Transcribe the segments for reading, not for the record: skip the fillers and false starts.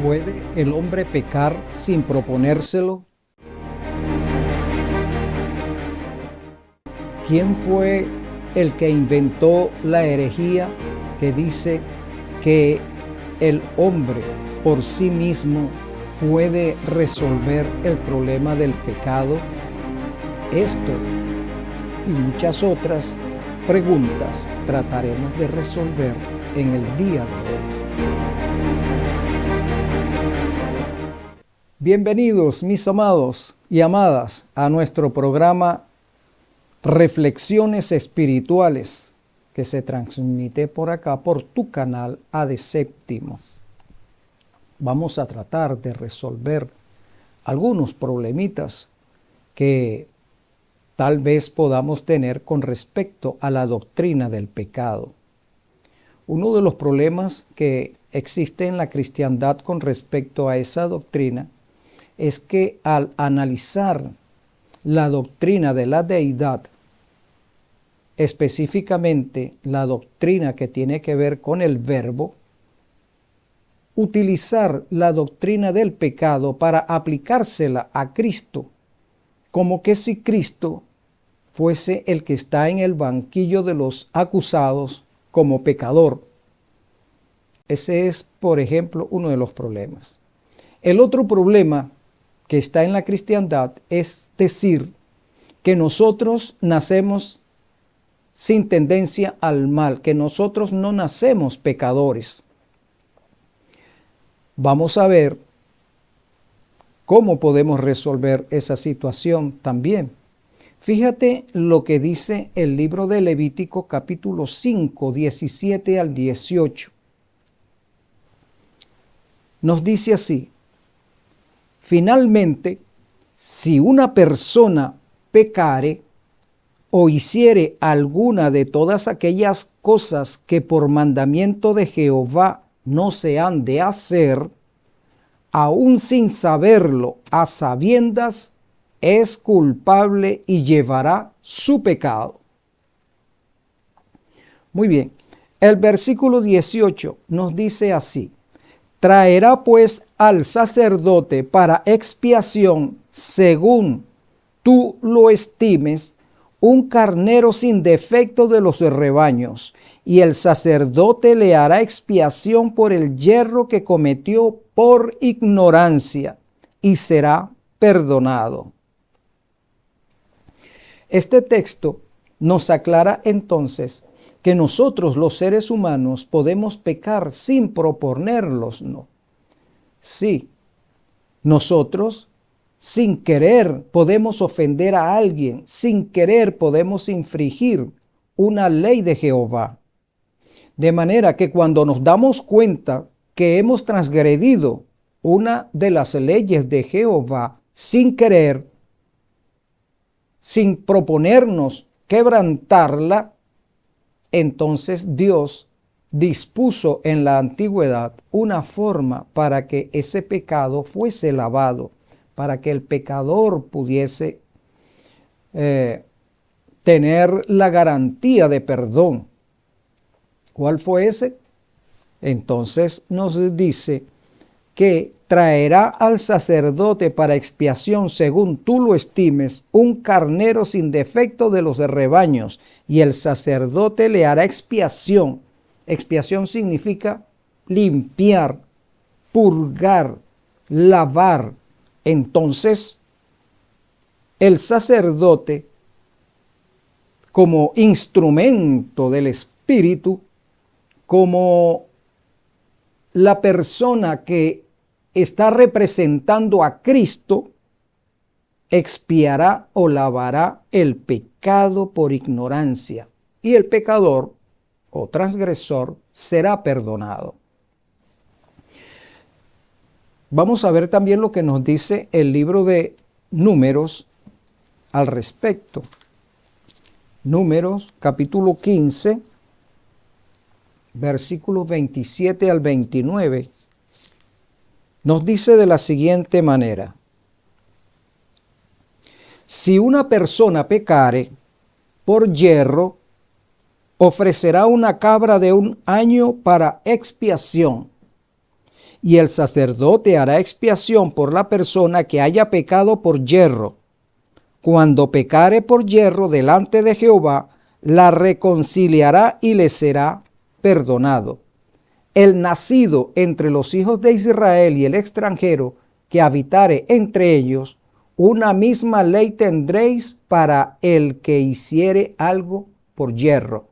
¿Puede el hombre pecar sin proponérselo? ¿Quién fue el que inventó la herejía que dice que el hombre por sí mismo puede resolver el problema del pecado? Esto y muchas otras preguntas trataremos de resolver en el día de hoy. Bienvenidos, mis amados y amadas, a nuestro programa Reflexiones Espirituales, que se transmite por acá, por tu canal AD Séptimo. Vamos a tratar de resolver algunos problemitas que tal vez podamos tener con respecto a la doctrina del pecado. Uno de los problemas que existe en la cristiandad con respecto a esa doctrina es que al analizar la doctrina de la deidad, específicamente la doctrina que tiene que ver con el verbo, utilizar la doctrina del pecado para aplicársela a Cristo, como que si Cristo fuese el que está en el banquillo de los acusados como pecador. Ese es, por ejemplo, uno de los problemas. El otro problema que está en la cristiandad es decir que nosotros nacemos sin tendencia al mal, que nosotros no nacemos pecadores. Vamos a ver cómo podemos resolver esa situación también. Fíjate lo que dice el libro de Levítico capítulo 5, 17 al 18. Nos dice así: finalmente, si una persona pecare o hiciere alguna de todas aquellas cosas que por mandamiento de Jehová no se han de hacer, aun sin saberlo, a sabiendas, es culpable y llevará su pecado. Muy bien, el versículo 18 nos dice así: traerá pues al sacerdote para expiación, según tú lo estimes, un carnero sin defecto de los rebaños, y el sacerdote le hará expiación por el yerro que cometió por ignorancia, y será perdonado. Este texto nos aclara entonces que nosotros los seres humanos podemos pecar sin proponerlos, ¿no? Sí, nosotros sin querer podemos ofender a alguien, sin querer podemos infringir una ley de Jehová. De manera que cuando nos damos cuenta que hemos transgredido una de las leyes de Jehová sin querer, sin proponernos quebrantarla, entonces Dios dispuso en la antigüedad una forma para que ese pecado fuese lavado, para que el pecador pudiese tener la garantía de perdón. ¿Cuál fue ese? Entonces nos dice que traerá al sacerdote para expiación, según tú lo estimes, un carnero sin defecto de los rebaños, y el sacerdote le hará expiación. Expiación significa limpiar, purgar, lavar. Entonces, el sacerdote, como instrumento del Espíritu, como la persona que está representando a Cristo, expiará o lavará el pecado por ignorancia, y el pecador o transgresor será perdonado. Vamos a ver también lo que nos dice el libro de Números al respecto. Números capítulo 15, versículos 27 al 29, nos dice de la siguiente manera: si una persona pecare por yerro, ofrecerá una cabra de un año para expiación, y el sacerdote hará expiación por la persona que haya pecado por yerro. Cuando pecare por yerro delante de Jehová, la reconciliará y le será perdonado. El nacido entre los hijos de Israel y el extranjero que habitare entre ellos, una misma ley tendréis para el que hiciere algo por yerro.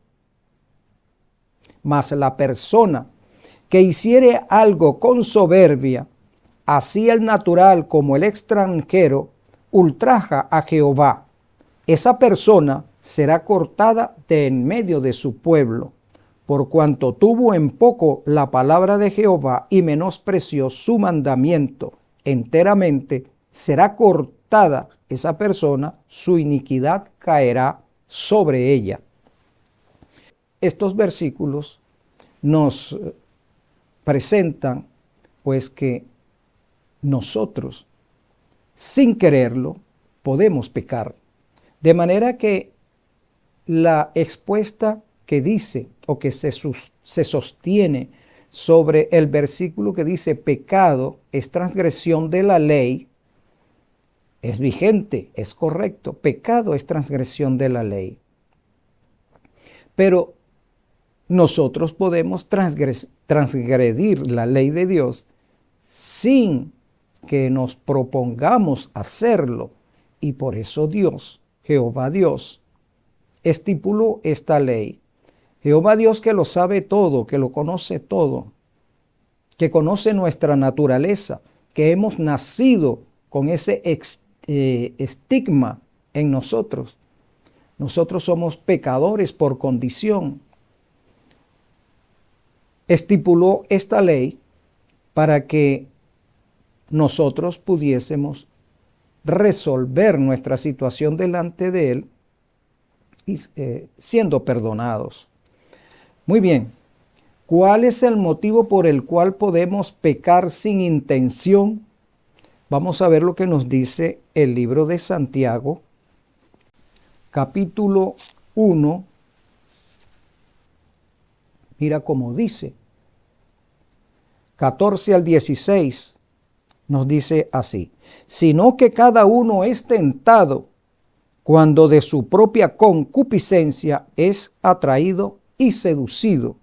Mas la persona que hiciere algo con soberbia, así el natural como el extranjero, ultraja a Jehová. Esa persona será cortada de en medio de su pueblo, por cuanto tuvo en poco la palabra de Jehová y menospreció su mandamiento. Enteramente será cortada esa persona, su iniquidad caerá sobre ella. Estos versículos nos presentan pues que nosotros, sin quererlo, podemos pecar. De manera que la expuesta que dice o que se sostiene sobre el versículo que dice pecado es transgresión de la ley, es vigente, es correcto. Pecado es transgresión de la ley. Pero nosotros podemos transgredir la ley de Dios sin que nos propongamos hacerlo. Y por eso Dios, Jehová Dios, estipuló esta ley. Jehová Dios, que lo sabe todo, que lo conoce todo, que conoce nuestra naturaleza, que hemos nacido con ese estigma en nosotros. Nosotros somos pecadores por condición. Estipuló esta ley para que nosotros pudiésemos resolver nuestra situación delante de Él y siendo perdonados. Muy bien, ¿cuál es el motivo por el cual podemos pecar sin intención? Vamos a ver lo que nos dice el libro de Santiago, capítulo 1. Mira cómo dice, 14 al 16, nos dice así: sino que cada uno es tentado cuando de su propia concupiscencia es atraído y seducido.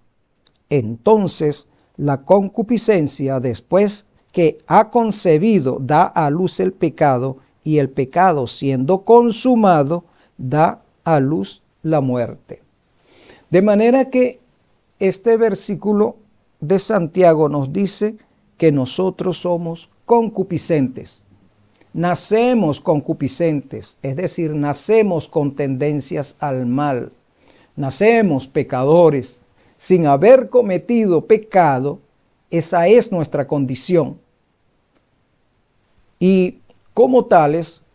Entonces la concupiscencia, después que ha concebido, da a luz el pecado, y el pecado, siendo consumado, da a luz la muerte. De manera que este versículo de Santiago nos dice que nosotros somos concupiscentes. Nacemos concupiscentes, es decir, nacemos con tendencias al mal. Nacemos pecadores. Sin haber cometido pecado, esa es nuestra condición. Y como tales,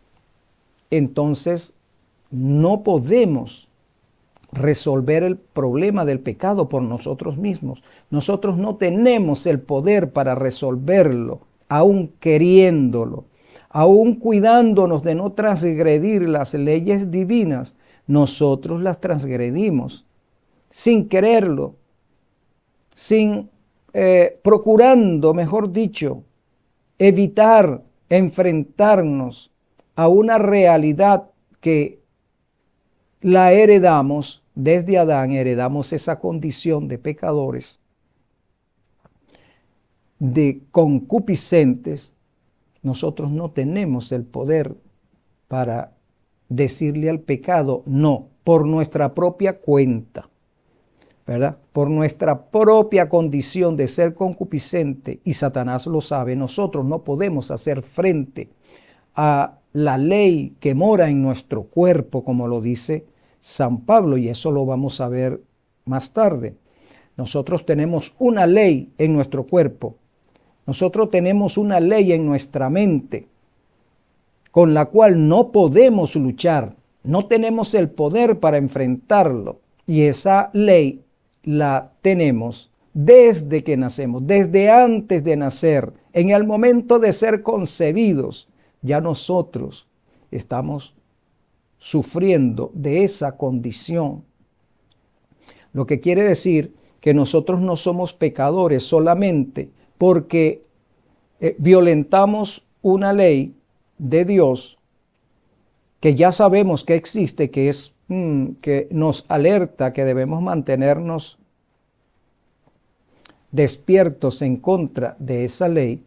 entonces no podemos resolver el problema del pecado por nosotros mismos. Nosotros no tenemos el poder para resolverlo, aun queriéndolo, aun cuidándonos de no transgredir las leyes divinas. Nosotros las transgredimos sin quererlo, sin procurando, mejor dicho, evitar enfrentarnos a una realidad que la heredamos desde Adán. Heredamos esa condición de pecadores, de concupiscentes. Nosotros no tenemos el poder para decirle al pecado no, por nuestra propia cuenta, ¿verdad? Por nuestra propia condición de ser concupiscente, y Satanás lo sabe. Nosotros no podemos hacer frente a la ley que mora en nuestro cuerpo, como lo dice San Pablo, y eso lo vamos a ver más tarde. Nosotros tenemos una ley en nuestro cuerpo. Nosotros tenemos una ley en nuestra mente con la cual no podemos luchar. No tenemos el poder para enfrentarlo. Y esa ley la tenemos desde que nacemos, desde antes de nacer. En el momento de ser concebidos, ya nosotros estamos sufriendo de esa condición. Lo que quiere decir que nosotros no somos pecadores solamente porque violentamos una ley de Dios que ya sabemos que existe, que es que nos alerta que debemos mantenernos despiertos en contra de esa ley,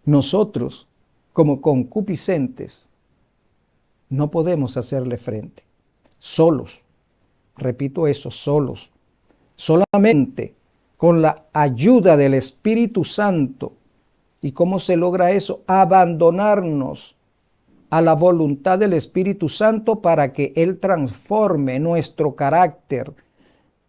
nosotros, como concupiscentes, no podemos hacerle frente. Solos, repito eso, solos. Solamente con la ayuda del Espíritu Santo. ¿Y cómo se logra eso? Abandonarnos a la voluntad del Espíritu Santo para que Él transforme nuestro carácter,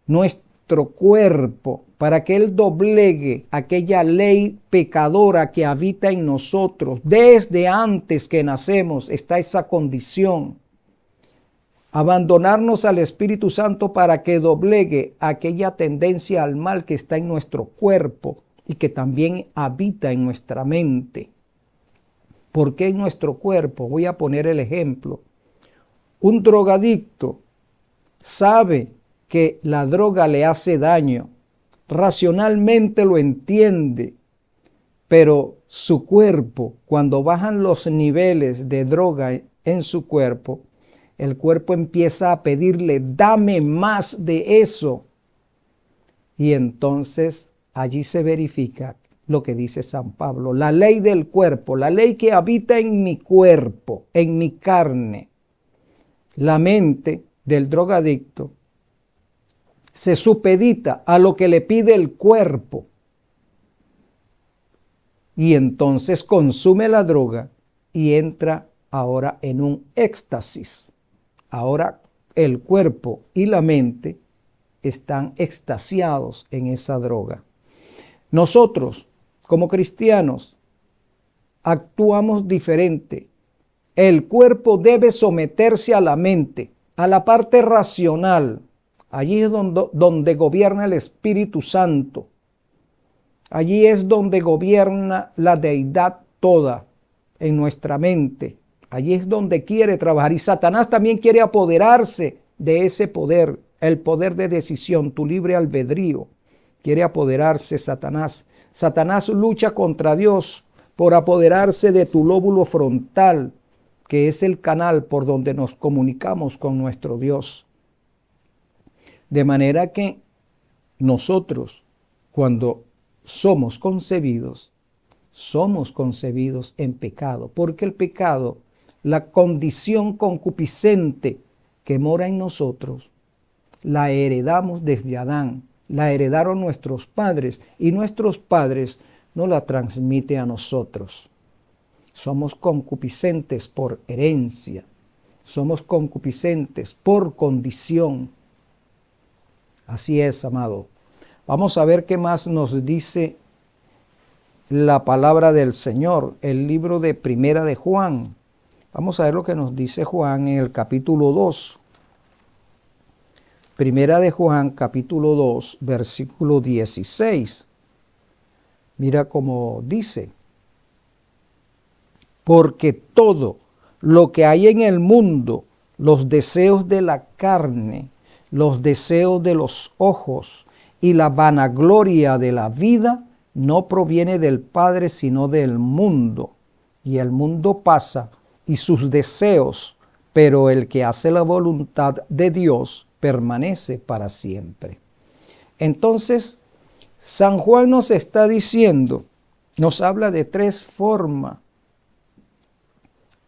nuestro cuerpo, para que Él doblegue aquella ley pecadora que habita en nosotros. Desde antes que nacemos está esa condición. Abandonarnos al Espíritu Santo para que doblegue aquella tendencia al mal que está en nuestro cuerpo y que también habita en nuestra mente. ¿Por qué en nuestro cuerpo? Voy a poner el ejemplo. Un drogadicto sabe que la droga le hace daño, racionalmente lo entiende, pero su cuerpo, cuando bajan los niveles de droga en su cuerpo, el cuerpo empieza a pedirle, dame más de eso. Y entonces allí se verifica lo que dice San Pablo, la ley del cuerpo, la ley que habita en mi cuerpo, en mi carne. La mente del drogadicto se supedita a lo que le pide el cuerpo y entonces consume la droga y entra ahora en un éxtasis. Ahora el cuerpo y la mente están extasiados en esa droga. Nosotros, como cristianos, actuamos diferente. El cuerpo debe someterse a la mente, a la parte racional. Allí es donde gobierna el Espíritu Santo. Allí es donde gobierna la deidad toda en nuestra mente. Allí es donde quiere trabajar. Y Satanás también quiere apoderarse de ese poder, el poder de decisión, tu libre albedrío. Quiere apoderarse Satanás. Satanás lucha contra Dios por apoderarse de tu lóbulo frontal, que es el canal por donde nos comunicamos con nuestro Dios. De manera que nosotros, cuando somos concebidos en pecado, porque el pecado, la condición concupiscente que mora en nosotros, la heredamos desde Adán, la heredaron nuestros padres y nuestros padres nos la transmiten a nosotros. Somos concupiscentes por herencia, somos concupiscentes por condición. Así es, amado. Vamos a ver qué más nos dice la palabra del Señor, el libro de Primera de Juan. Vamos a ver lo que nos dice Juan en el capítulo 2. Primera de Juan, capítulo 2, versículo 16. Mira cómo dice. Porque todo lo que hay en el mundo, los deseos de la carne, los deseos de los ojos y la vanagloria de la vida, no proviene del Padre, sino del mundo. Y el mundo pasa y sus deseos, pero el que hace la voluntad de Dios permanece para siempre. Entonces, San Juan nos está diciendo, nos habla de tres formas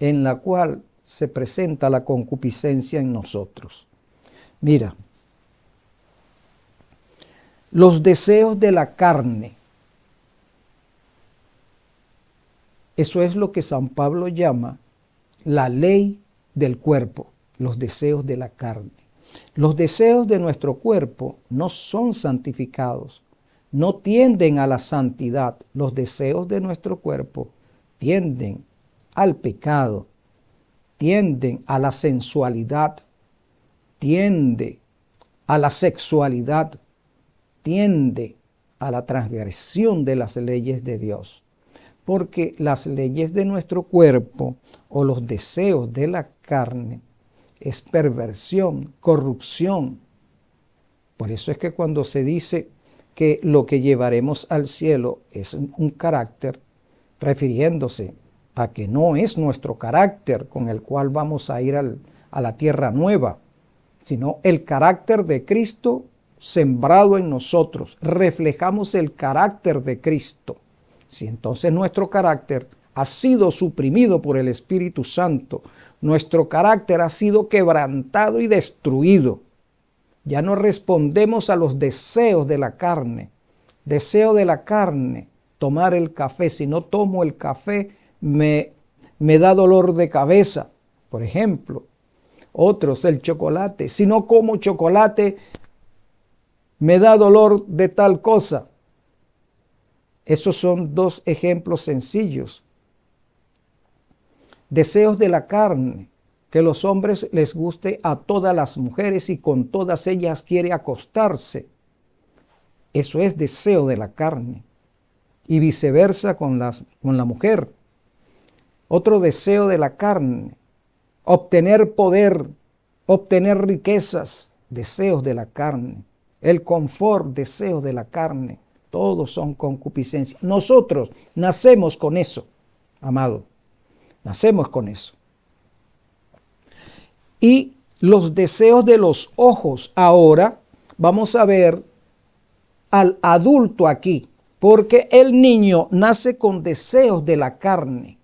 en la cual se presenta la concupiscencia en nosotros. Mira, los deseos de la carne. Eso es lo que San Pablo llama la ley del cuerpo, los deseos de la carne. Los deseos de nuestro cuerpo no son santificados, no tienden a la santidad. Los deseos de nuestro cuerpo tienden al pecado, tienden a la sensualidad, tiende a la sexualidad, tiende a la transgresión de las leyes de Dios. Porque las leyes de nuestro cuerpo o los deseos de la carne es perversión, corrupción. Por eso es que cuando se dice que lo que llevaremos al cielo es un carácter, refiriéndose a que no es nuestro carácter con el cual vamos a ir a la tierra nueva, sino el carácter de Cristo sembrado en nosotros. Reflejamos el carácter de Cristo. Si entonces nuestro carácter ha sido suprimido por el Espíritu Santo, nuestro carácter ha sido quebrantado y destruido. Ya no respondemos a los deseos de la carne. Deseo de la carne, tomar el café. Si no tomo el café, me da dolor de cabeza, por ejemplo. Otros, el chocolate. Si no como chocolate, me da dolor de tal cosa. Esos son dos ejemplos sencillos. Deseos de la carne, que los hombres les guste a todas las mujeres y con todas ellas quiere acostarse. Eso es deseo de la carne. Y viceversa con la mujer. Otro deseo de la carne, obtener poder, obtener riquezas, deseos de la carne. El confort, deseos de la carne. Todos son concupiscencias. Nosotros nacemos con eso, amado. Nacemos con eso. Y los deseos de los ojos. Ahora vamos a ver al adulto aquí, porque el niño nace con deseos de la carne.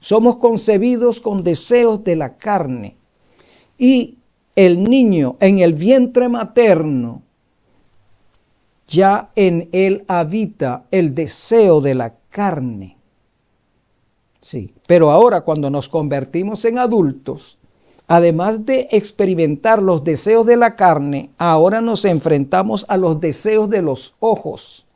Somos concebidos con deseos de la carne. Y el niño en el vientre materno, ya en él habita el deseo de la carne. Sí, pero ahora cuando nos convertimos en adultos, además de experimentar los deseos de la carne, ahora nos enfrentamos a los deseos de los ojos.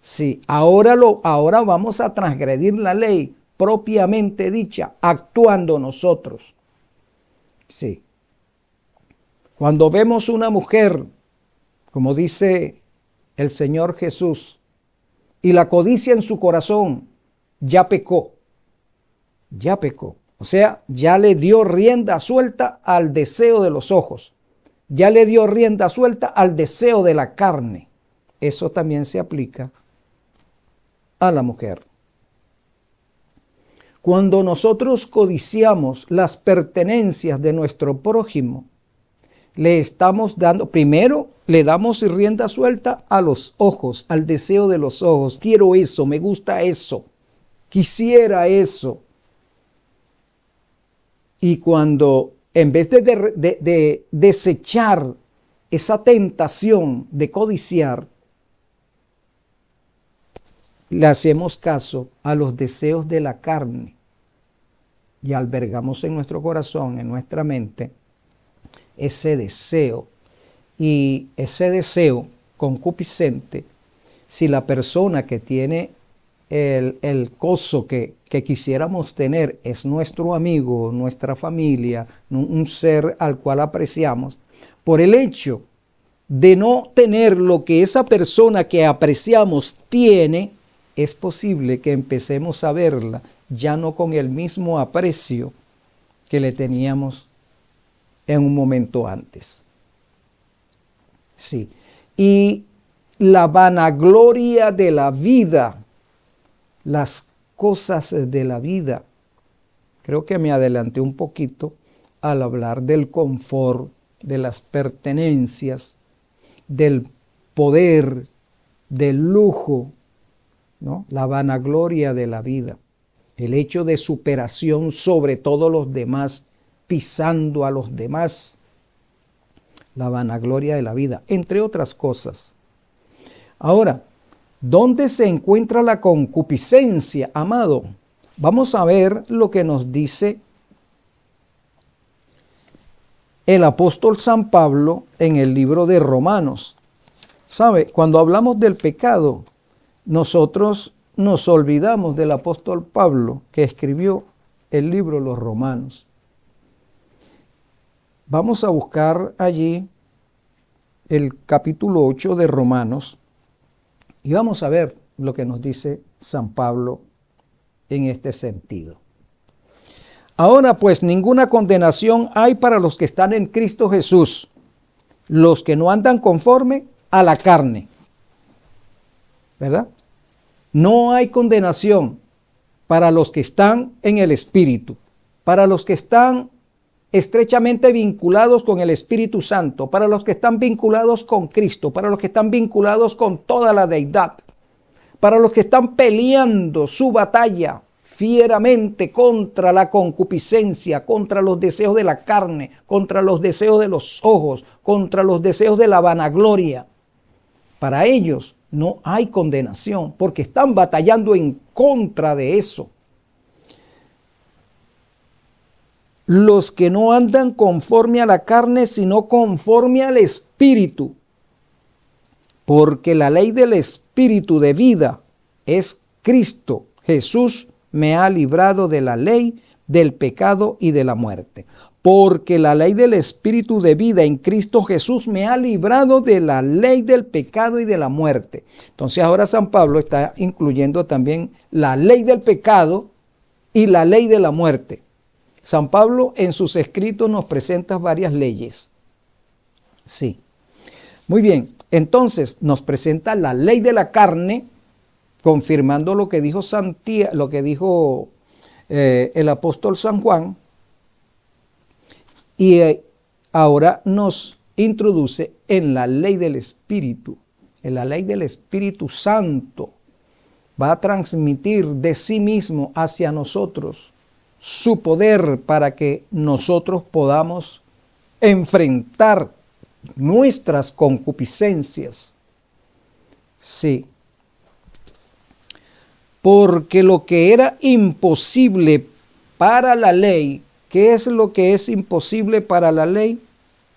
Sí, ahora vamos a transgredir la ley propiamente dicha, actuando nosotros. Sí. Cuando vemos una mujer, como dice el Señor Jesús, y la codicia en su corazón, ya pecó. Ya pecó. O sea, ya le dio rienda suelta al deseo de los ojos. Ya le dio rienda suelta al deseo de la carne. Eso también se aplica a la mujer. Cuando nosotros codiciamos las pertenencias de nuestro prójimo, le estamos dando, primero le damos rienda suelta a los ojos, al deseo de los ojos. Quiero eso, me gusta eso, quisiera eso. Y cuando en vez de desechar esa tentación de codiciar, le hacemos caso a los deseos de la carne y albergamos en nuestro corazón, en nuestra mente, ese deseo. Y ese deseo concupiscente, si la persona que tiene el gozo que quisiéramos tener es nuestro amigo, nuestra familia, un ser al cual apreciamos, por el hecho de no tener lo que esa persona que apreciamos tiene, es posible que empecemos a verla ya no con el mismo aprecio que le teníamos en un momento antes. Sí. Y la vanagloria de la vida, las cosas de la vida. Creo que me adelanté un poquito al hablar del confort, de las pertenencias, del poder, del lujo, ¿no? La vanagloria de la vida, el hecho de superación sobre todos los demás, pisando a los demás, la vanagloria de la vida, entre otras cosas. Ahora, ¿dónde se encuentra la concupiscencia, amado? Vamos a ver lo que nos dice el apóstol San Pablo en el libro de Romanos. ¿Sabe? Cuando hablamos del pecado, nosotros nos olvidamos del apóstol Pablo que escribió el libro de los Romanos. Vamos a buscar allí el capítulo 8 de Romanos y vamos a ver lo que nos dice San Pablo en este sentido. Ahora pues ninguna condenación hay para los que están en Cristo Jesús, los que no andan conforme a la carne. ¿verdad? No hay condenación para los que están en el Espíritu, para los que están estrechamente vinculados con el Espíritu Santo, para los que están vinculados con Cristo, para los que están vinculados con toda la deidad, para los que están peleando su batalla fieramente contra la concupiscencia, contra los deseos de la carne, contra los deseos de los ojos, contra los deseos de la vanagloria. Para ellos no hay condenación, porque están batallando en contra de eso. Los que no andan conforme a la carne, sino conforme al Espíritu. Porque la ley del Espíritu de vida es Cristo Jesús, me ha librado de la ley, del pecado y de la muerte. Porque la ley del Espíritu de vida en Cristo Jesús me ha librado de la ley del pecado y de la muerte. Entonces ahora San Pablo está incluyendo también la ley del pecado y la ley de la muerte. San Pablo en sus escritos nos presenta varias leyes. Sí. Muy bien, entonces nos presenta la ley de la carne, confirmando lo que dijo Santiago, lo que dijo el apóstol San Juan, y ahora nos introduce en la ley del Espíritu, en la ley del Espíritu Santo. Va a transmitir de sí mismo hacia nosotros su poder para que nosotros podamos enfrentar nuestras concupiscencias. Sí. Porque lo que era imposible para la ley, ¿qué es lo que es imposible para la ley?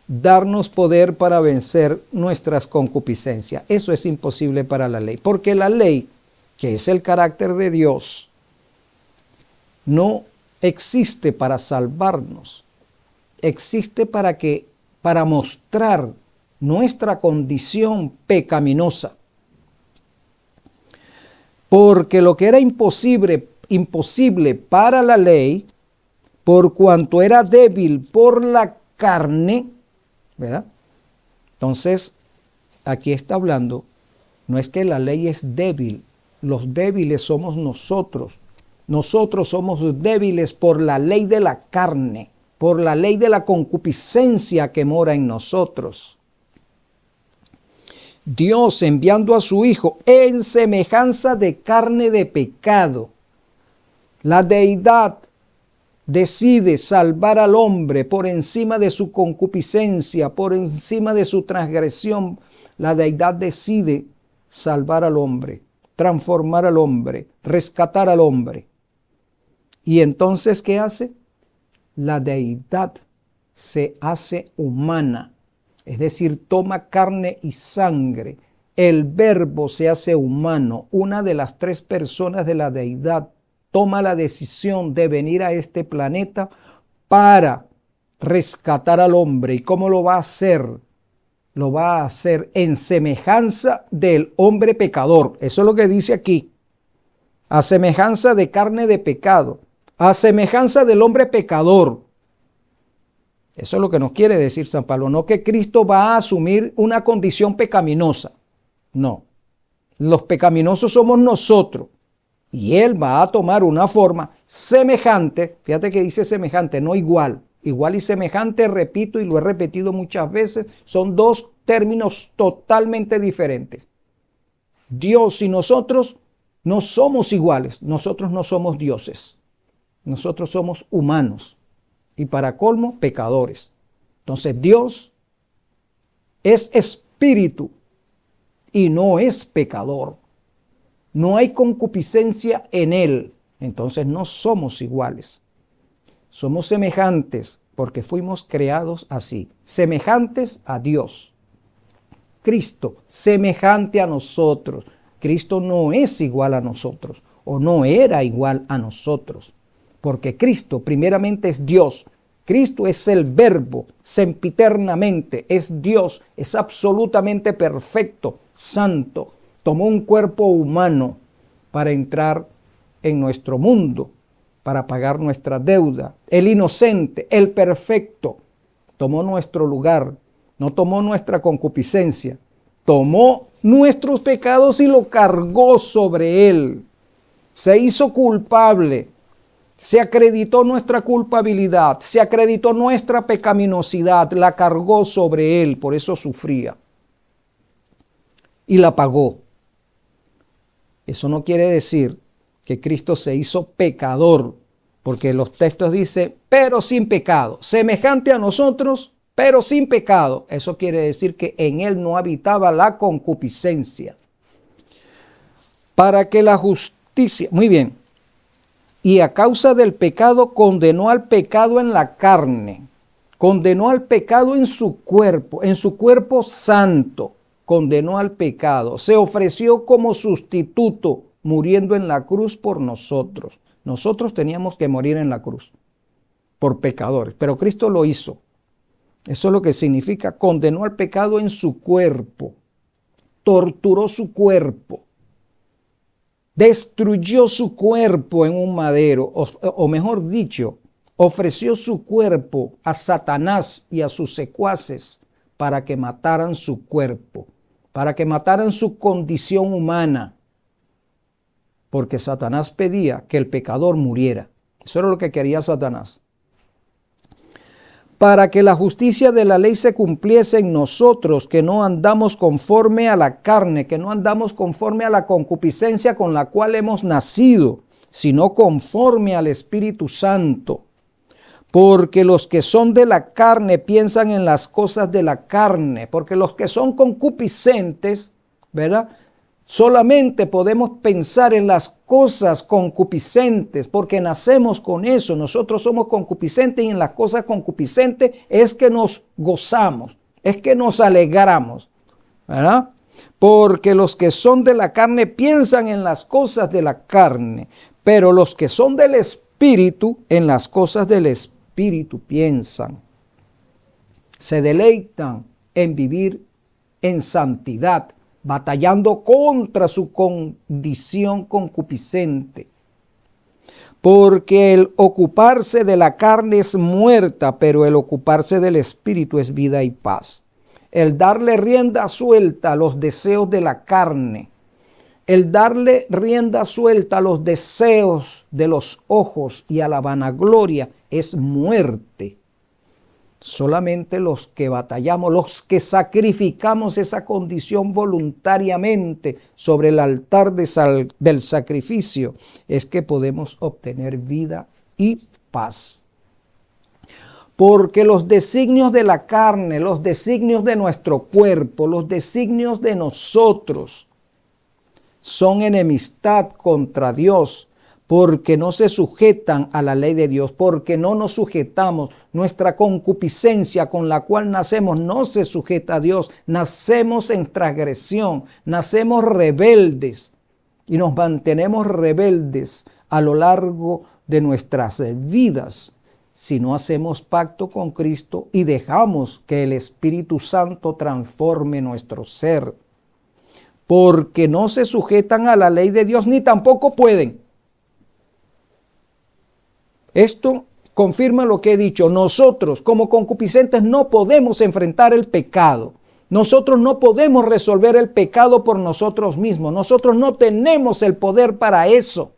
Darnos poder para vencer nuestras concupiscencias. Eso es imposible para la ley. Porque la ley, que es el carácter de Dios, no existe para salvarnos. Existe para mostrar nuestra condición pecaminosa. Porque lo que era imposible para la ley, por cuanto era débil por la carne, ¿verdad? Entonces, aquí está hablando, no es que la ley es débil, los débiles somos nosotros. Nosotros somos débiles por la ley de la carne, por la ley de la concupiscencia que mora en nosotros. Dios enviando a su Hijo en semejanza de carne de pecado. La deidad decide salvar al hombre por encima de su concupiscencia, por encima de su transgresión. La deidad decide salvar al hombre, transformar al hombre, rescatar al hombre. Y entonces, ¿qué hace? La deidad se hace humana. Es decir, toma carne y sangre. El Verbo se hace humano. Una de las tres personas de la deidad toma la decisión de venir a este planeta para rescatar al hombre. ¿Y cómo lo va a hacer? Lo va a hacer en semejanza del hombre pecador. Eso es lo que dice aquí. A semejanza de carne de pecado. A semejanza del hombre pecador. Eso es lo que nos quiere decir San Pablo. No que Cristo va a asumir una condición pecaminosa. No. Los pecaminosos somos nosotros. Y Él va a tomar una forma semejante. Fíjate que dice semejante, no igual. Igual y semejante, repito y lo he repetido muchas veces, son dos términos totalmente diferentes. Dios y nosotros no somos iguales. Nosotros no somos dioses. Nosotros somos humanos. Y para colmo, pecadores. Entonces Dios es espíritu y no es pecador. No hay concupiscencia en Él. Entonces no somos iguales. Somos semejantes porque fuimos creados así. Semejantes a Dios. Cristo, semejante a nosotros. Cristo no es igual a nosotros o no era igual a nosotros. Porque Cristo primeramente es Dios. Cristo es el Verbo, sempiternamente, es Dios, es absolutamente perfecto, santo. Tomó un cuerpo humano para entrar en nuestro mundo, para pagar nuestra deuda. El inocente, el perfecto, tomó nuestro lugar, no tomó nuestra concupiscencia, tomó nuestros pecados y lo cargó sobre él. Se hizo culpable. Se acreditó nuestra culpabilidad, se acreditó nuestra pecaminosidad, la cargó sobre él, por eso sufría. Y la pagó. Eso no quiere decir que Cristo se hizo pecador, porque los textos dicen, pero sin pecado, semejante a nosotros, pero sin pecado. Eso quiere decir que en él no habitaba la concupiscencia. Para que la justicia, muy bien, y a causa del pecado condenó al pecado en la carne, condenó al pecado en su cuerpo santo, condenó al pecado, se ofreció como sustituto, muriendo en la cruz por nosotros. Nosotros teníamos que morir en la cruz por pecadores, pero Cristo lo hizo. Eso es lo que significa, condenó al pecado en su cuerpo, torturó su cuerpo, destruyó su cuerpo en un madero, o mejor dicho, ofreció su cuerpo a Satanás y a sus secuaces para que mataran su cuerpo, para que mataran su condición humana, porque Satanás pedía que el pecador muriera. Eso era lo que quería Satanás. Para que la justicia de la ley se cumpliese en nosotros, que no andamos conforme a la carne, que no andamos conforme a la concupiscencia con la cual hemos nacido, sino conforme al Espíritu Santo. Porque los que son de la carne piensan en las cosas de la carne, porque los que son concupiscentes, ¿verdad? Solamente podemos pensar en las cosas concupiscentes porque nacemos con eso. Nosotros somos concupiscentes y en las cosas concupiscentes es que nos gozamos, es que nos alegramos, ¿verdad? Porque los que son de la carne piensan en las cosas de la carne, pero los que son del Espíritu, en las cosas del Espíritu piensan. Se deleitan en vivir en santidad, batallando contra su condición concupiscente. Porque el ocuparse de la carne es muerta, pero el ocuparse del Espíritu es vida y paz. El darle rienda suelta a los deseos de la carne, el darle rienda suelta a los deseos de los ojos y a la vanagloria es muerte. Solamente los que batallamos, los que sacrificamos esa condición voluntariamente sobre el altar del sacrificio, es que podemos obtener vida y paz. Porque los designios de la carne, los designios de nuestro cuerpo, los designios de nosotros, son enemistad contra Dios, porque no se sujetan a la ley de Dios, porque no nos sujetamos. Nuestra concupiscencia con la cual nacemos no se sujeta a Dios. Nacemos en transgresión, nacemos rebeldes y nos mantenemos rebeldes a lo largo de nuestras vidas si no hacemos pacto con Cristo y dejamos que el Espíritu Santo transforme nuestro ser. Porque no se sujetan a la ley de Dios ni tampoco pueden. Esto confirma lo que he dicho. Nosotros como concupiscentes no podemos enfrentar el pecado. Nosotros no podemos resolver el pecado por nosotros mismos. Nosotros no tenemos el poder para eso.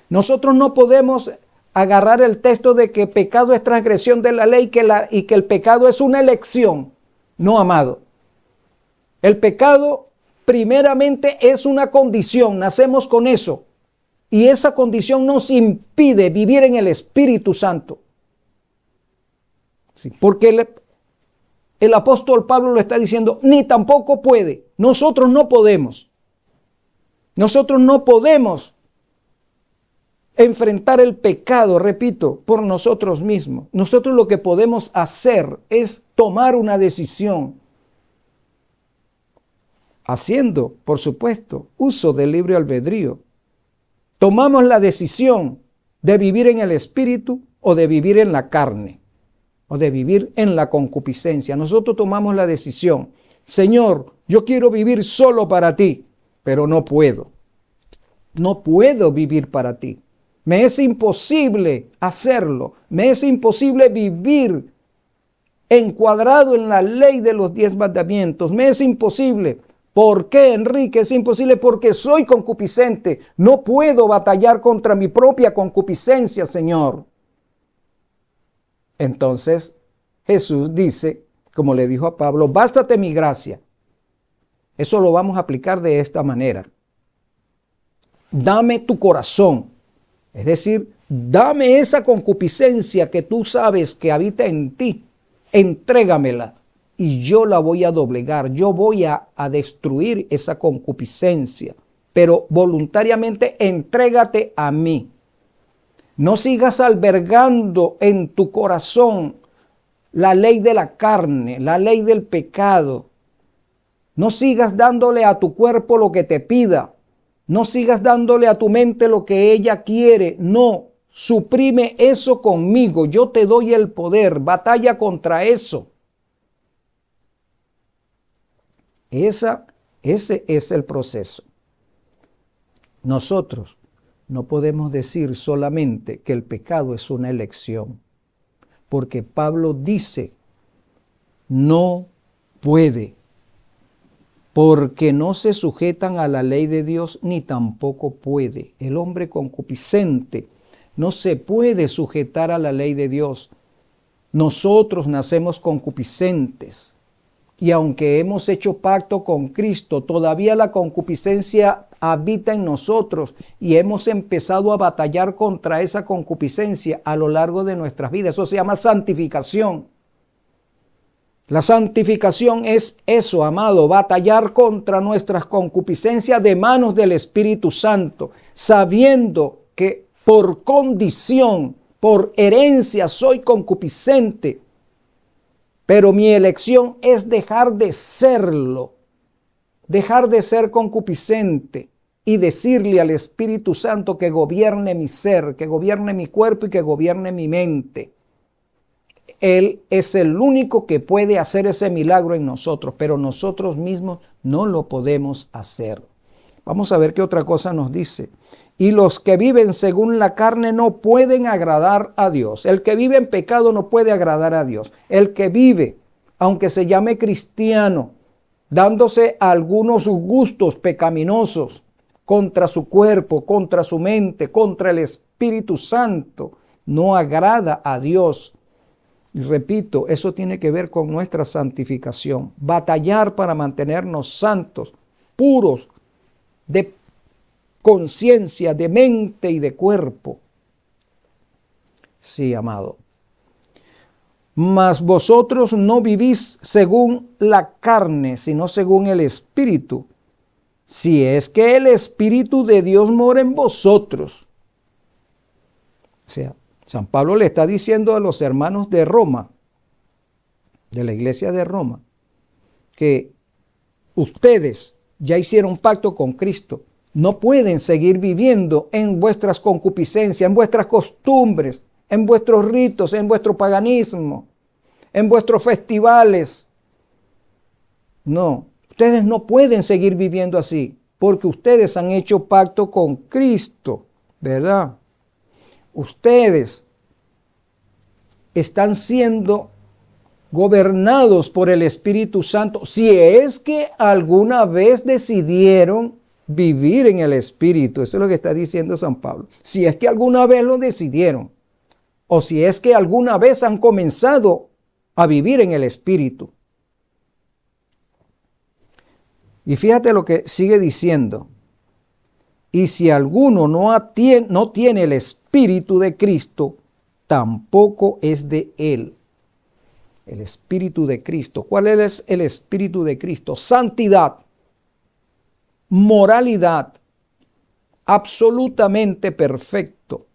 Nosotros no podemos agarrar el texto de que pecado es transgresión de la ley y que el pecado es una elección. No, amado. El pecado primeramente es una condición. Nacemos con eso. Y esa condición nos impide vivir en el Espíritu Santo. Sí, porque el apóstol Pablo lo está diciendo, ni tampoco puede. Nosotros no podemos. Nosotros no podemos enfrentar el pecado, repito, por nosotros mismos. Nosotros lo que podemos hacer es tomar una decisión. Haciendo, por supuesto, uso del libre albedrío. Tomamos la decisión de vivir en el Espíritu o de vivir en la carne o de vivir en la concupiscencia. Nosotros tomamos la decisión. Señor, yo quiero vivir solo para ti, pero no puedo. No puedo vivir para ti. Me es imposible hacerlo. Me es imposible vivir encuadrado en la ley de los 10 mandamientos. Me es imposible. ¿Por qué, Enrique? Es imposible porque soy concupiscente. No puedo batallar contra mi propia concupiscencia, Señor. Entonces Jesús dice, como le dijo a Pablo, bástate mi gracia. Eso lo vamos a aplicar de esta manera. Dame tu corazón. Es decir, dame esa concupiscencia que tú sabes que habita en ti. Entrégamela y yo la voy a doblegar. Yo voy a destruir esa concupiscencia. Pero voluntariamente entrégate a mí. No sigas albergando en tu corazón la ley de la carne, la ley del pecado. No sigas dándole a tu cuerpo lo que te pida. No sigas dándole a tu mente lo que ella quiere. No, suprime eso conmigo. Yo te doy el poder. Batalla contra eso. Ese es el proceso. Nosotros no podemos decir solamente que el pecado es una elección. Porque Pablo dice, no puede. Porque no se sujetan a la ley de Dios ni tampoco puede. El hombre concupiscente no se puede sujetar a la ley de Dios. Nosotros nacemos concupiscentes y aunque hemos hecho pacto con Cristo, todavía la concupiscencia habita en nosotros y hemos empezado a batallar contra esa concupiscencia a lo largo de nuestras vidas. Eso se llama santificación. La santificación es eso, amado, batallar contra nuestras concupiscencias de manos del Espíritu Santo, sabiendo que por condición, por herencia soy concupiscente, pero mi elección es dejar de serlo, dejar de ser concupiscente y decirle al Espíritu Santo que gobierne mi ser, que gobierne mi cuerpo y que gobierne mi mente. Él es el único que puede hacer ese milagro en nosotros, pero nosotros mismos no lo podemos hacer. Vamos a ver qué otra cosa nos dice. Y los que viven según la carne no pueden agradar a Dios. El que vive en pecado no puede agradar a Dios. El que vive, aunque se llame cristiano, dándose algunos gustos pecaminosos contra su cuerpo, contra su mente, contra el Espíritu Santo, no agrada a Dios. Y repito, eso tiene que ver con nuestra santificación. Batallar para mantenernos santos, puros, de conciencia, de mente y de cuerpo. Sí, amado. Mas vosotros no vivís según la carne, sino según el Espíritu. Si es que el Espíritu de Dios mora en vosotros. O sea, San Pablo le está diciendo a los hermanos de Roma, de la iglesia de Roma, que ustedes ya hicieron pacto con Cristo. No pueden seguir viviendo en vuestras concupiscencias, en vuestras costumbres, en vuestros ritos, en vuestro paganismo, en vuestros festivales. No, ustedes no pueden seguir viviendo así, porque ustedes han hecho pacto con Cristo, ¿verdad? Ustedes están siendo gobernados por el Espíritu Santo, si es que alguna vez decidieron vivir en el Espíritu. Eso es lo que está diciendo San Pablo. Si es que alguna vez lo decidieron, o si es que alguna vez han comenzado a vivir en el Espíritu. Y fíjate lo que sigue diciendo. Y si alguno no tiene el Espíritu de Cristo, tampoco es de él. El Espíritu de Cristo. ¿Cuál es el Espíritu de Cristo? Santidad, moralidad, absolutamente perfecto.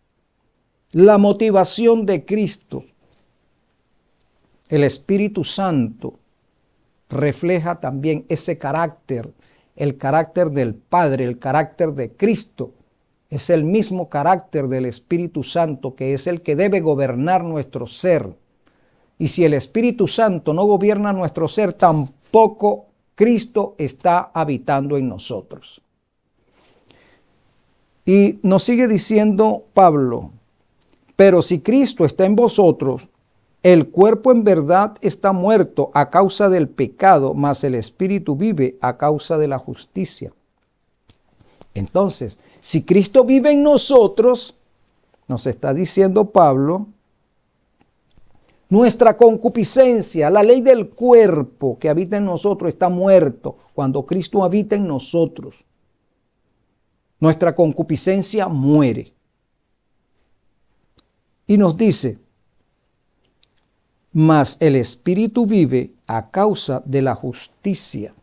La motivación de Cristo. El Espíritu Santo refleja también ese carácter, el carácter del Padre, el carácter de Cristo. Es el mismo carácter del Espíritu Santo que es el que debe gobernar nuestro ser. Y si el Espíritu Santo no gobierna nuestro ser, tampoco Cristo está habitando en nosotros. Y nos sigue diciendo Pablo, pero si Cristo está en vosotros, El cuerpo en verdad está muerto a causa del pecado, mas el espíritu vive a causa de la justicia. Entonces, si Cristo vive en nosotros, nos está diciendo Pablo, nuestra concupiscencia, la ley del cuerpo que habita en nosotros está muerto cuando Cristo habita en nosotros. Nuestra concupiscencia muere. Y nos dice, mas el espíritu vive a causa de la justicia.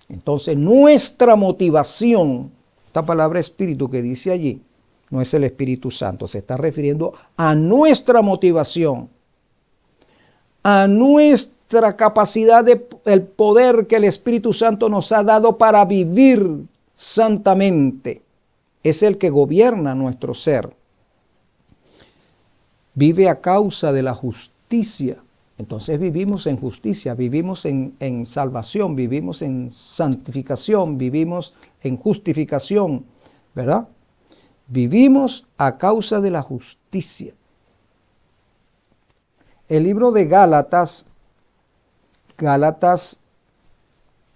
Entonces nuestra motivación, esta palabra espíritu que dice allí, no es el Espíritu Santo, se está refiriendo a nuestra motivación, a nuestra capacidad, el poder que el Espíritu Santo nos ha dado para vivir santamente. Es el que gobierna nuestro ser. Vive a causa de la justicia. Entonces vivimos en justicia, vivimos en salvación, vivimos en santificación, vivimos en justificación, ¿verdad? Vivimos a causa de la justicia. El libro de Gálatas,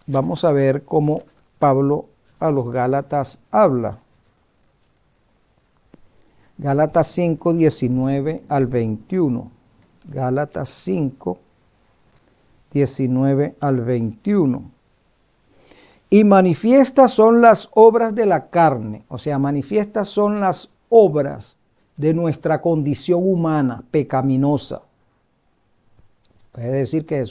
vamos a ver cómo Pablo a los Gálatas habla. Gálatas 5, 19 al 21. Gálatas 5, 19 al 21. Y manifiestas son las obras de la carne, o sea, manifiestas son las obras de nuestra condición humana pecaminosa. Puede decir que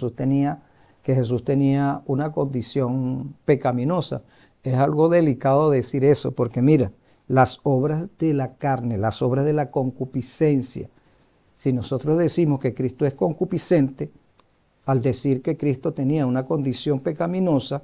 Jesús tenía una condición pecaminosa. Es algo delicado decir eso, porque mira, las obras de la carne, las obras de la concupiscencia. Si nosotros decimos que Cristo es concupiscente, al decir que Cristo tenía una condición pecaminosa,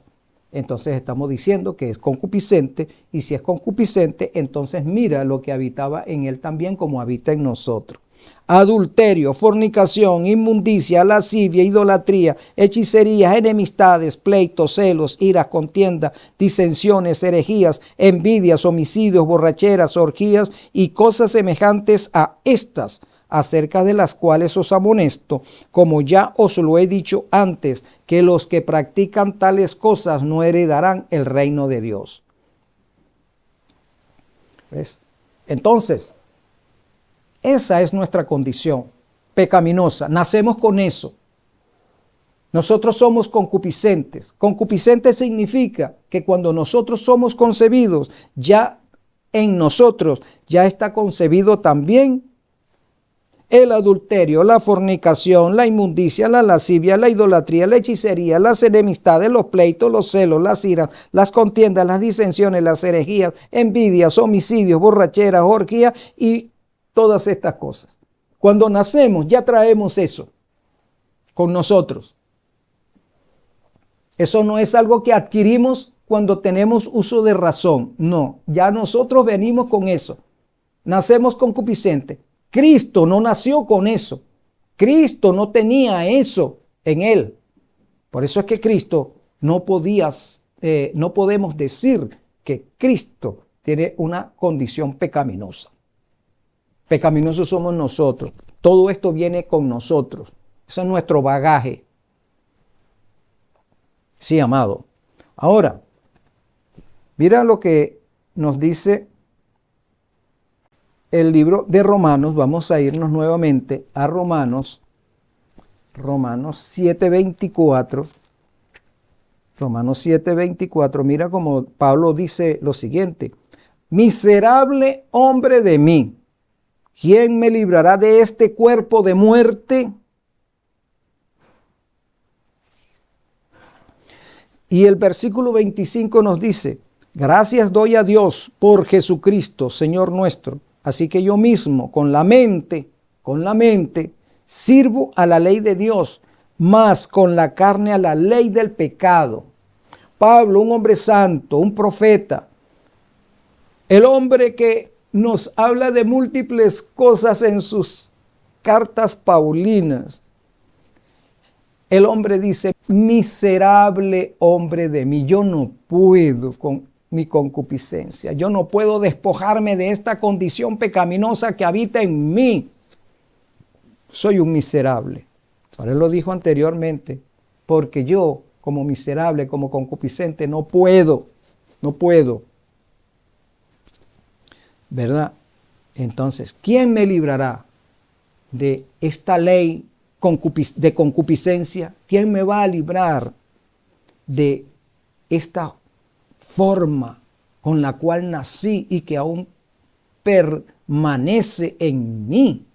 entonces estamos diciendo que es concupiscente, y si es concupiscente, entonces mira lo que habitaba en él también como habita en nosotros. Adulterio, fornicación, inmundicia, lascivia, idolatría, hechicerías, enemistades, pleitos, celos, iras, contiendas, disensiones, herejías, envidias, homicidios, borracheras, orgías y cosas semejantes a estas, acerca de las cuales os amonesto, como ya os lo he dicho antes, que los que practican tales cosas no heredarán el reino de Dios. ¿Ves? Entonces, esa es nuestra condición pecaminosa. Nacemos con eso. Nosotros somos concupiscentes. Concupiscente significa que cuando nosotros somos concebidos, ya en nosotros ya está concebido también el adulterio, la fornicación, la inmundicia, la lascivia, la idolatría, la hechicería, las enemistades, los pleitos, los celos, las iras, las contiendas, las disensiones, las herejías, envidias, homicidios, borracheras, orgías y todas estas cosas. Cuando nacemos ya traemos eso con nosotros. Eso no es algo que adquirimos cuando tenemos uso de razón. No, ya nosotros venimos con eso. Nacemos concupiscentes. Cristo no nació con eso. Cristo no tenía eso en él. Por eso es que Cristo no podemos decir que Cristo tiene una condición pecaminosa. Pecaminosos somos nosotros. Todo esto viene con nosotros. Eso es nuestro bagaje. Sí, amado. Ahora, mira lo que nos dice el libro de Romanos. Vamos a irnos nuevamente a Romanos 7:24. Romanos 7:24. Mira cómo Pablo dice lo siguiente. Miserable hombre de mí, ¿quién me librará de este cuerpo de muerte? Y el versículo 25 nos dice, gracias doy a Dios por Jesucristo, Señor nuestro. Así que yo mismo, con la mente, sirvo a la ley de Dios, más con la carne a la ley del pecado. Pablo, un hombre santo, un profeta, el hombre que nos habla de múltiples cosas en sus cartas paulinas. El hombre dice, miserable hombre de mí, yo no puedo con mi concupiscencia, yo no puedo despojarme de esta condición pecaminosa que habita en mí. soy un miserable. Ahora él lo dijo anteriormente, porque yo, como miserable, como concupiscente, no puedo, ¿verdad? Entonces, ¿quién me librará de esta ley de concupiscencia? ¿Quién me va a librar de esta forma con la cual nací y que aún permanece en mí,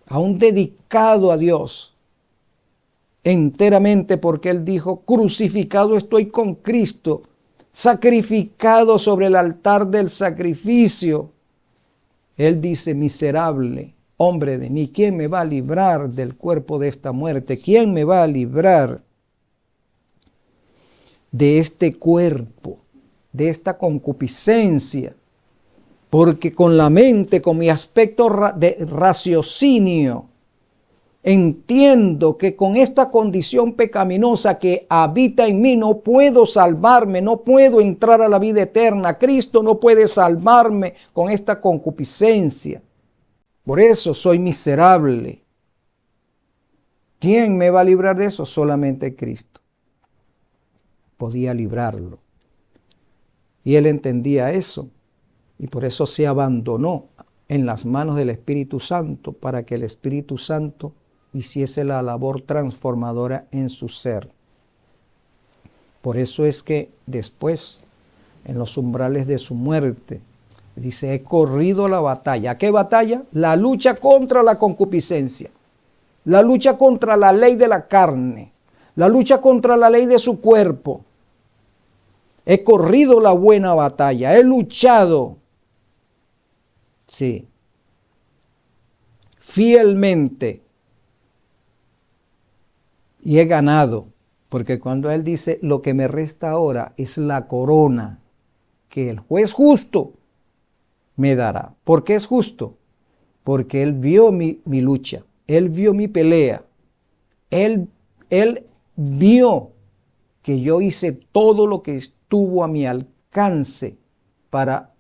aún dedicado a Dios enteramente? Porque Él dijo, crucificado estoy con Cristo, sacrificado sobre el altar del sacrificio. Él dice, miserable hombre de mí, ¿quién me va a librar del cuerpo de esta muerte? ¿Quién me va a librar de este cuerpo, de esta concupiscencia? Porque con la mente, con mi aspecto de raciocinio, entiendo que con esta condición pecaminosa que habita en mí no puedo salvarme, no puedo entrar a la vida eterna. Cristo no puede salvarme con esta concupiscencia. Por eso soy miserable. ¿Quién me va a librar de eso? Solamente Cristo podía librarlo. Y él entendía eso. Y por eso se abandonó en las manos del Espíritu Santo, para que el Espíritu Santo hiciese la labor transformadora en su ser. Por eso es que después, en los umbrales de su muerte, dice, he corrido la batalla. ¿Qué batalla? La lucha contra la concupiscencia, la lucha contra la ley de la carne, la lucha contra la ley de su cuerpo. He corrido la buena batalla, he luchado, sí, fielmente, y he ganado. Porque cuando él dice, lo que me resta ahora es la corona que el juez justo me dará. ¿Por qué es justo? Porque él vio mi lucha, él vio mi pelea, él vio que yo hice todo lo que estuvo a mi alcance para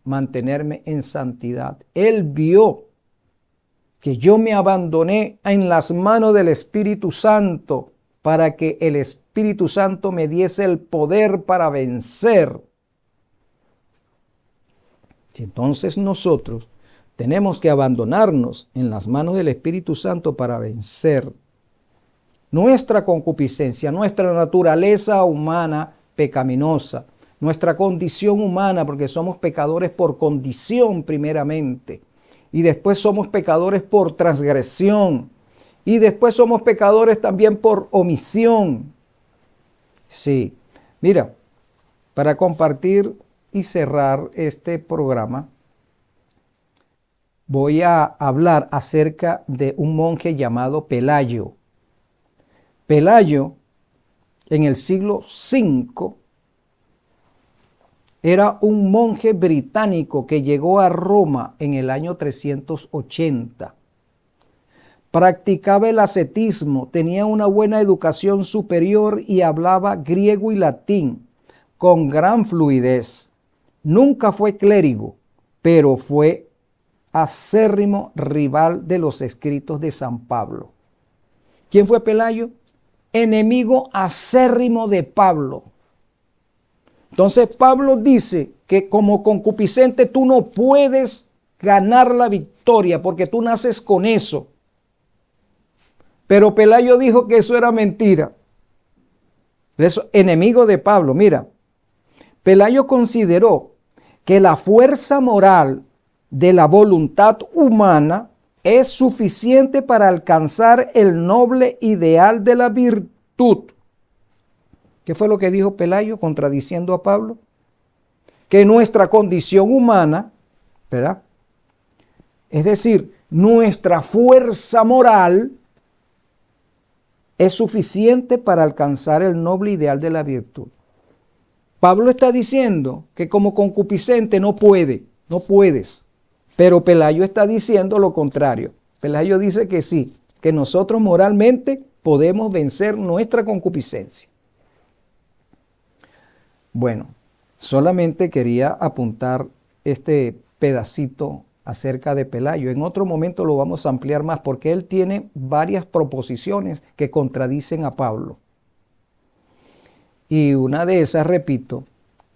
mantenerme en santidad. Él vio que yo me abandoné en las manos del Espíritu Santo para que el Espíritu Santo me diese el poder para vencer. Entonces nosotros tenemos que abandonarnos en las manos del Espíritu Santo para vencer nuestra concupiscencia, nuestra naturaleza humana pecaminosa, nuestra condición humana, porque somos pecadores por condición primeramente, y después somos pecadores por transgresión, y después somos pecadores también por omisión. Sí, mira, para compartir y cerrar este programa, voy a hablar acerca de un monje llamado Pelayo. Pelayo, en el siglo V, era un monje británico que llegó a Roma en el año 380. Practicaba el ascetismo, tenía una buena educación superior y hablaba griego y latín con gran fluidez. Nunca fue clérigo, pero fue acérrimo rival de los escritos de San Pablo. ¿Quién fue Pelayo? Enemigo acérrimo de Pablo. Entonces Pablo dice que como concupiscente tú no puedes ganar la victoria porque tú naces con eso. Pero Pelayo dijo que eso era mentira. Eso, enemigo de Pablo. Mira, Pelayo consideró que la fuerza moral de la voluntad humana es suficiente para alcanzar el noble ideal de la virtud. ¿Qué fue lo que dijo Pelayo contradiciendo a Pablo? Que nuestra condición humana, ¿verdad? Es decir, nuestra fuerza moral es suficiente para alcanzar el noble ideal de la virtud. Pablo está diciendo que como concupiscente no puedes. Pero Pelayo está diciendo lo contrario. Pelayo dice que sí, que nosotros moralmente podemos vencer nuestra concupiscencia. Bueno, solamente quería apuntar este pedacito acerca de Pelayo. En otro momento lo vamos a ampliar más porque él tiene varias proposiciones que contradicen a Pablo. Y una de esas, repito,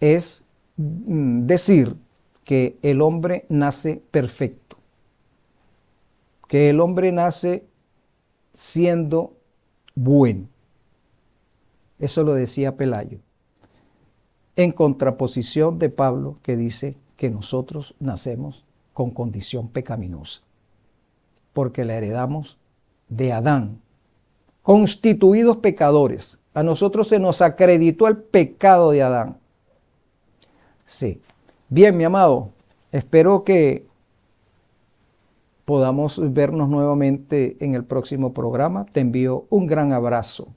es decir que el hombre nace perfecto, que el hombre nace siendo bueno. Eso lo decía Pelayo, en contraposición de Pablo, que dice que nosotros nacemos con condición pecaminosa, porque la heredamos de Adán, constituidos pecadores. A nosotros se nos acreditó el pecado de Adán. Sí. Bien, mi amado, espero que podamos vernos nuevamente en el próximo programa. Te envío un gran abrazo.